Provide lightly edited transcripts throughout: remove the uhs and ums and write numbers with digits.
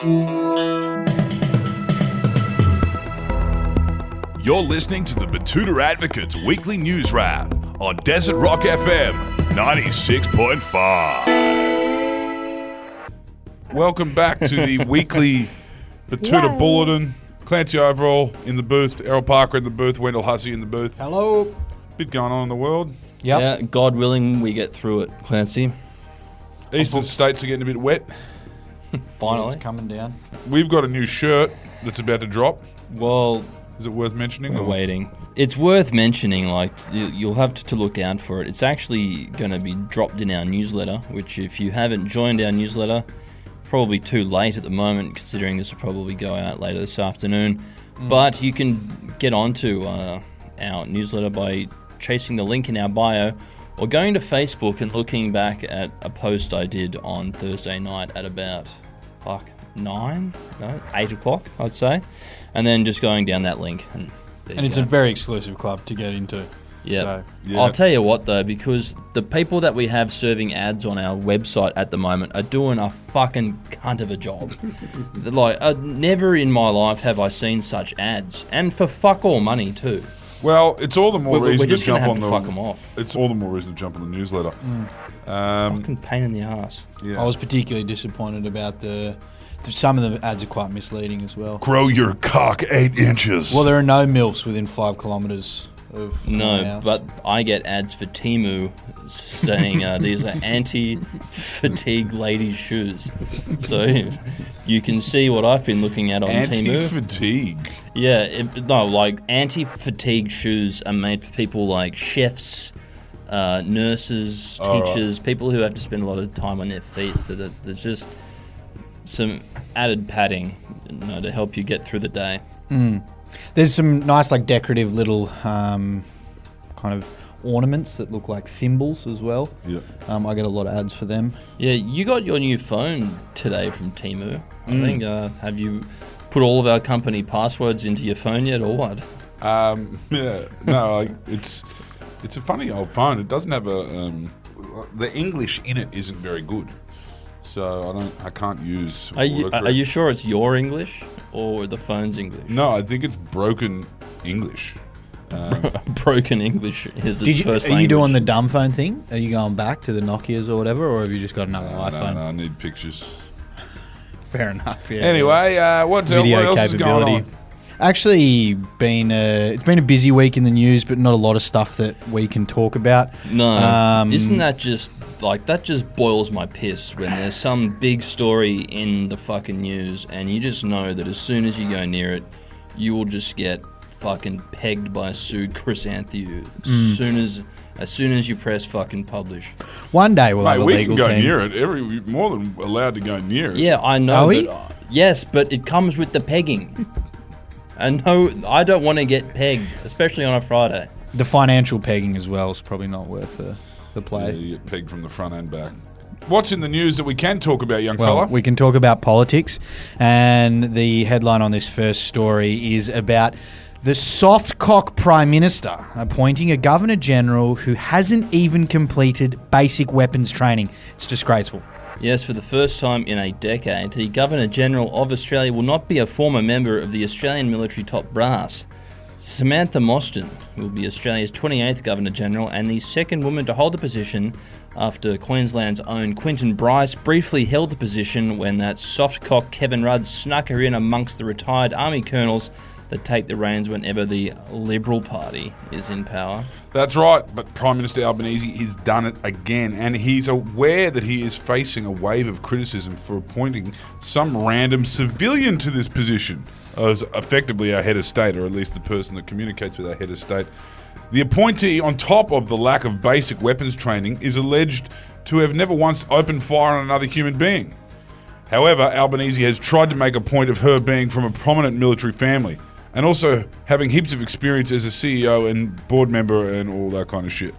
You're listening to the Betoota Advocates Weekly News Wrap on Desert Rock FM 96.5. Welcome back to the weekly Betoota Bulletin. Clancy Overall in the booth, Errol Parker in the booth, Wendall Hussey in the booth. Hello. Bit going on in the world. Yep. Yeah, God willing, we get through it, Clancy. Eastern states are getting a bit wet. Finally. It's coming down. We've got a new shirt that's about to drop. Well, Is it worth mentioning? we're waiting. It's worth mentioning, like, you'll have to look out for it. It's actually going to be dropped in our newsletter, which if you haven't joined our newsletter, probably too late at the moment, considering this will probably go out later this afternoon. But you can get onto our newsletter by chasing the link in our bio or going to Facebook and looking back at a post I did on Thursday night at about, 8 o'clock, I'd say. And then just going down that link. And it's a very exclusive club to get into. Yeah. So. Yeah. I'll tell you what, though, because the people that we have serving ads on our website at the moment are doing a fucking cunt of a job. Like, never in my life have I seen such ads. And for fuck all money, too. Well, it's all the more We're reason to just going jump to on have to the. fuck them off. It's all the more reason to jump on the newsletter. Fucking pain in the ass. Yeah. I was particularly disappointed about some of the ads are quite misleading as well. Grow your cock 8 inches. Well, there are no MILFs within 5 kilometres of my No, house. but I get ads for Temu saying these are anti-fatigue ladies' shoes. So you can see what I've been looking at on Temu. Anti-fatigue. Yeah, like anti-fatigue shoes are made for people like chefs, nurses, teachers, people who have to spend a lot of time on their feet. There's just some added padding, to help you get through the day. There's some nice, like, decorative little kind of ornaments that look like thimbles as well. Yeah. I get a lot of ads for them. Yeah, you got your new phone today from Temu. I think, have you put all of our company passwords into your phone yet, or what? Yeah. No, it's a funny old phone. It doesn't have the English in it isn't very good. So I can't use. Are you sure it's your English or the phone's English? No, I think it's broken English. Broken English is its first language. Are you doing the dumb phone thing? Are you going back to the Nokias or whatever, or have you just got another iPhone? No, I need pictures. Fair enough. Yeah. Anyway, what else is going on? Actually, it's been a busy week in the news, but not a lot of stuff that we can talk about. No, isn't that just that just boils my piss when there's some big story in the fucking news and you just know that as soon as you go near it, you will just get fucking pegged by Sue Chrysantheu as soon as you press fucking publish. One day we'll have a we legal can go team. near it. We're more than allowed to go near it. Yeah, I know. Are we? Yes, but it comes with the pegging. And no, I don't want to get pegged, especially on a Friday. The financial pegging as well is probably not worth the play. Yeah, you get pegged from the front and back. What's in the news that we can talk about, young Well, fella? we can talk about politics, and the headline on this first story is about the soft cock Prime Minister appointing a Governor General who hasn't even completed basic weapons training. It's disgraceful. Yes, for the first time in a decade, the Governor General of Australia will not be a former member of the Australian military top brass. Samantha Mostyn will be Australia's 28th Governor General and the second woman to hold the position after Queensland's own Quentin Bryce briefly held the position when that soft-cock Kevin Rudd snuck her in amongst the retired Army colonels that take the reins whenever the Liberal Party is in power. That's right, but Prime Minister Albanese has done it again, and he's aware that he is facing a wave of criticism for appointing some random civilian to this position as effectively our head of state, or at least the person that communicates with our head of state. The appointee, on top of the lack of basic weapons training, is alleged to have never once opened fire on another human being. However, Albanese has tried to make a point of her being from a prominent military family, and also having heaps of experience as a CEO and board member and all that kind of shit.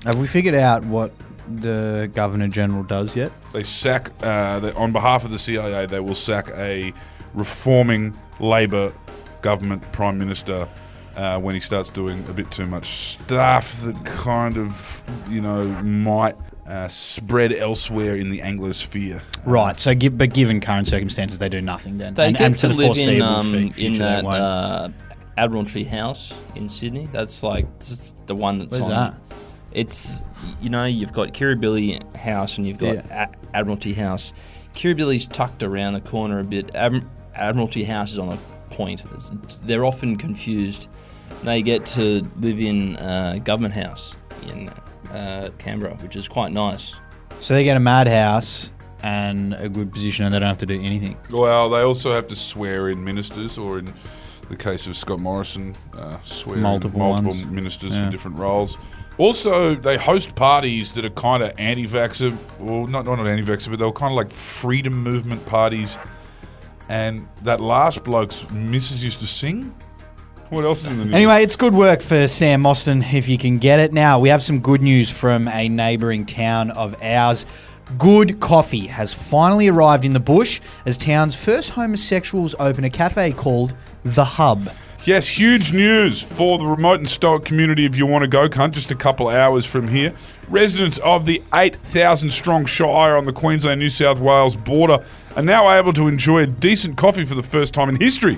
Have we figured out what the Governor General does yet? They sack, on behalf of the CIA, they will sack a reforming Labor government Prime Minister when he starts doing a bit too much stuff that kind of, might spread elsewhere in the Anglosphere. Right. So, but given current circumstances, they do nothing then. They get for to the live foreseeable in future, they won't. that Admiralty House in Sydney. That's the one that's Where's on. that? It's, you've got Kirribilli House and you've got Admiralty House. Kirribilli's tucked around the corner a bit. Admiralty House is on a point. They're often confused. They get to live in Government House in Canberra, which is quite nice. So they get a madhouse and a good position, and they don't have to do anything. Well, they also have to swear in ministers, or in the case of Scott Morrison, swear Multiple in ones. ministers for different roles. Also, they host parties that are kind of anti-vaxxer, well, not anti-vaxxer, but they're kind of like freedom movement parties. And that last bloke's missus used to sing. What else is in the news? Anyway, it's good work for Sam Mostyn, if you can get it. Now, we have some good news from a neighbouring town of ours. Good coffee has finally arrived in the bush as town's first homosexuals open a cafe called The Hub. Yes, huge news for the remote and stoic community if you want to go, cunt, just a couple hours from here. Residents of the 8,000-strong Shire on the Queensland-New South Wales border are now able to enjoy a decent coffee for the first time in history.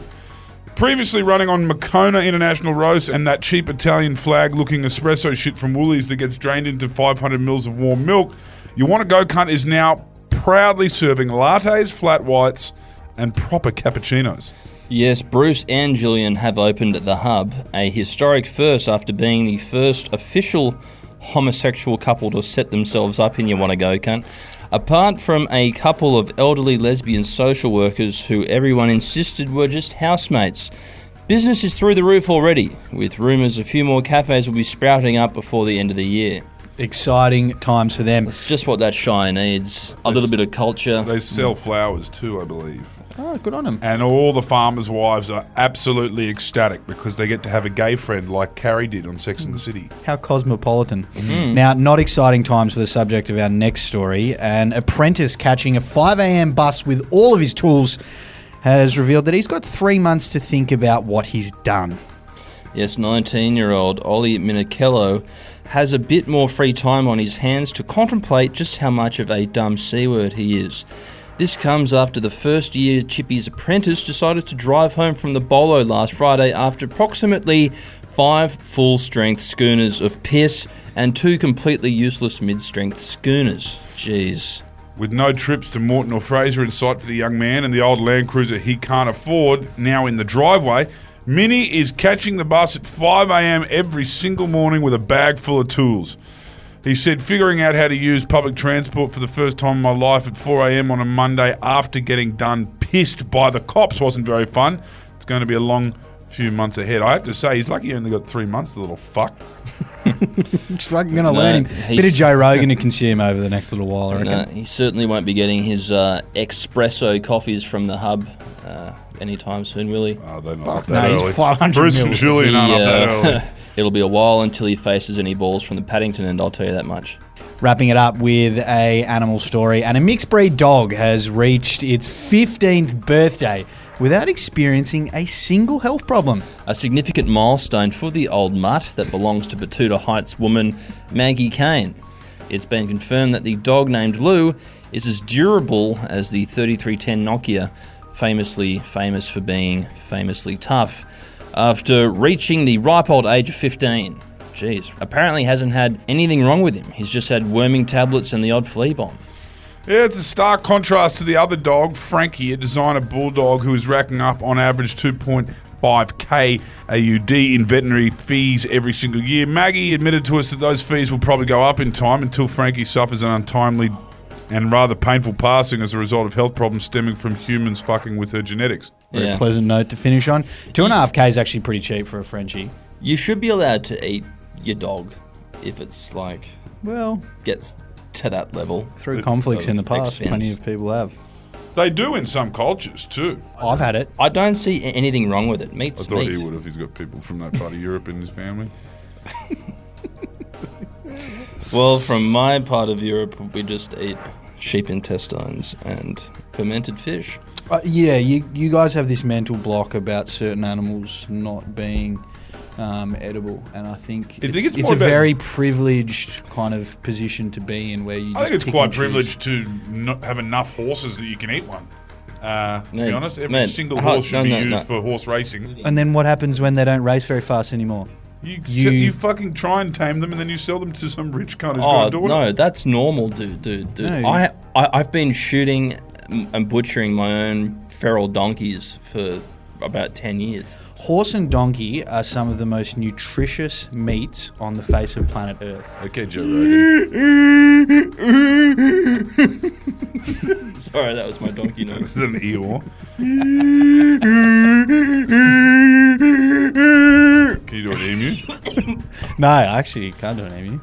Previously running on Moccona International Roast and that cheap Italian flag-looking espresso shit from Woolies that gets drained into 500 mils of warm milk, You Want to Go Cunt is now proudly serving lattes, flat whites, and proper cappuccinos. Yes, Bruce and Gillian have opened The Hub, a historic first after being the first official homosexual couple to set themselves up in You Want to Go Cunt. Apart from a couple of elderly lesbian social workers who everyone insisted were just housemates, business is through the roof already, with rumours a few more cafes will be sprouting up before the end of the year. Exciting times for them. It's just what that Shire needs. A little bit of culture. They sell flowers too, I believe. Oh, good on them. And all the farmers' wives are absolutely ecstatic because they get to have a gay friend like Carrie did on Sex and the City. How cosmopolitan. Now, not exciting times for the subject of our next story. An apprentice catching a 5 a.m. bus with all of his tools has revealed that he's got 3 months to think about what he's done. Yes, 19-year-old Ollie Minichello has a bit more free time on his hands to contemplate just how much of a dumb C-word he is. This comes after the first-year Chippy's apprentice decided to drive home from the bolo last Friday after approximately 5 full-strength schooners of piss and 2 completely useless mid-strength schooners. Jeez. With no trips to Moreton or Fraser in sight for the young man and the old Land Cruiser he can't afford now in the driveway, Minnie is catching the bus at 5 a.m. every single morning with a bag full of tools. He said, figuring out how to use public transport for the first time in my life at 4 a.m. on a Monday after getting done pissed by the cops wasn't very fun. It's going to be a long few months ahead. I have to say, he's lucky he only got 3 months, the little fuck. Just fucking going to learn him. Bit of Joe Rogan to consume over the next little while, I reckon. No, he certainly won't be getting his espresso coffees from the Hub anytime soon, will he? Oh, they're not up No, that he's early. 500 Bruce and mil. Julian aren't up that early. It'll be a while until he faces any balls from the Paddington end, I'll tell you that much. Wrapping it up with a animal story, and a mixed breed dog has reached its 15th birthday without experiencing a single health problem. A significant milestone for the old mutt that belongs to Betoota Heights woman Maggie Kane. It's been confirmed that the dog named Lou is as durable as the 3310 Nokia, famously famous for being famously tough, after reaching the ripe old age of 15. Jeez. Apparently hasn't had anything wrong with him. He's just had worming tablets and the odd flea bomb. Yeah, it's a stark contrast to the other dog, Frankie, a designer bulldog who is racking up on average 2.5k AUD in veterinary fees every single year. Maggie admitted to us that those fees will probably go up in time until Frankie suffers an untimely and rather painful passing as a result of health problems stemming from humans fucking with her genetics. Very pleasant note to finish on. 2.5k is actually pretty cheap for a Frenchie. You should be allowed to eat your dog if it's like, Well, gets to that level. through conflicts in the past, expense. plenty of people have. They do in some cultures too. I've had it. I don't see anything wrong with it. I Meat's thought meat. he would if he's got people from that part of Europe in his family. Well, from my part of Europe, we just eat sheep intestines and fermented fish. Yeah, you guys have this mental block about certain animals not being edible, and I think I think it's it's more a about- very privileged kind of position to be in, where you. I Just think it's pick quite and choose. privileged to not have enough horses that you can eat one. To be Mate, honest, every mate, single how- horse should no, be no, used no. for horse racing. And then what happens when they don't race very fast anymore? You fucking try and tame them, and then you sell them to some rich cunt who's got Oh a daughter. no, that's normal, dude. No. I've been shooting and butchering my own feral donkeys for about 10 years. Horse and donkey are some of the most nutritious meats on the face of planet Earth. Okay, Joe Rogan. Sorry, that was my donkey noise. This is an Eeyore. Can you do an emu? No, actually, you can't do an emu.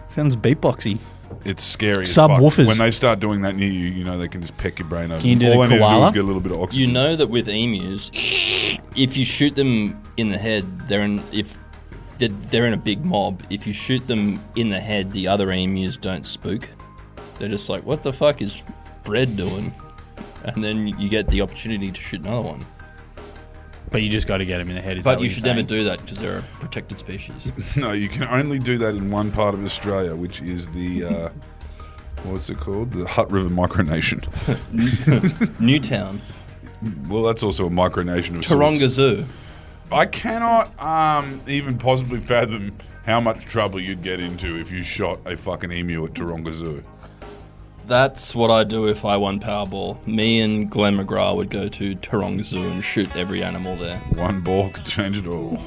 Sounds beatboxy. It's scary as fuck. Subwoofers. When they start doing that near you, you know they can just peck your brain open. Can you do All the I need to do koala? is get a little bit of oxygen. You know that with emus, if you shoot them in the head, they're in a big mob. If you shoot them in the head, the other emus don't spook. They're just like, what the fuck is Fred doing? And then you get the opportunity to shoot another one. But you just got to get him in the head. Is But you should never do that because they're a protected species. No, you can only do that in one part of Australia, which is the what's it called? The Hutt River Micronation. Newtown. Well, that's also a micronation of Taronga sorts. Zoo. I cannot even possibly fathom how much trouble you'd get into if you shot a fucking emu at Taronga Zoo. That's what I do if I won Powerball. Me and Glenn McGrath would go to Taronga Zoo and shoot every animal there. One ball could change it all.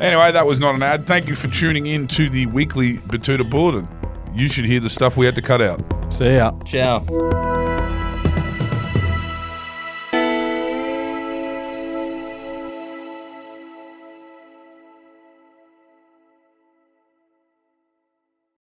Anyway, that was not an ad. Thank you for tuning in to the weekly Betoota Bulletin. You should hear the stuff we had to cut out. See ya. Ciao.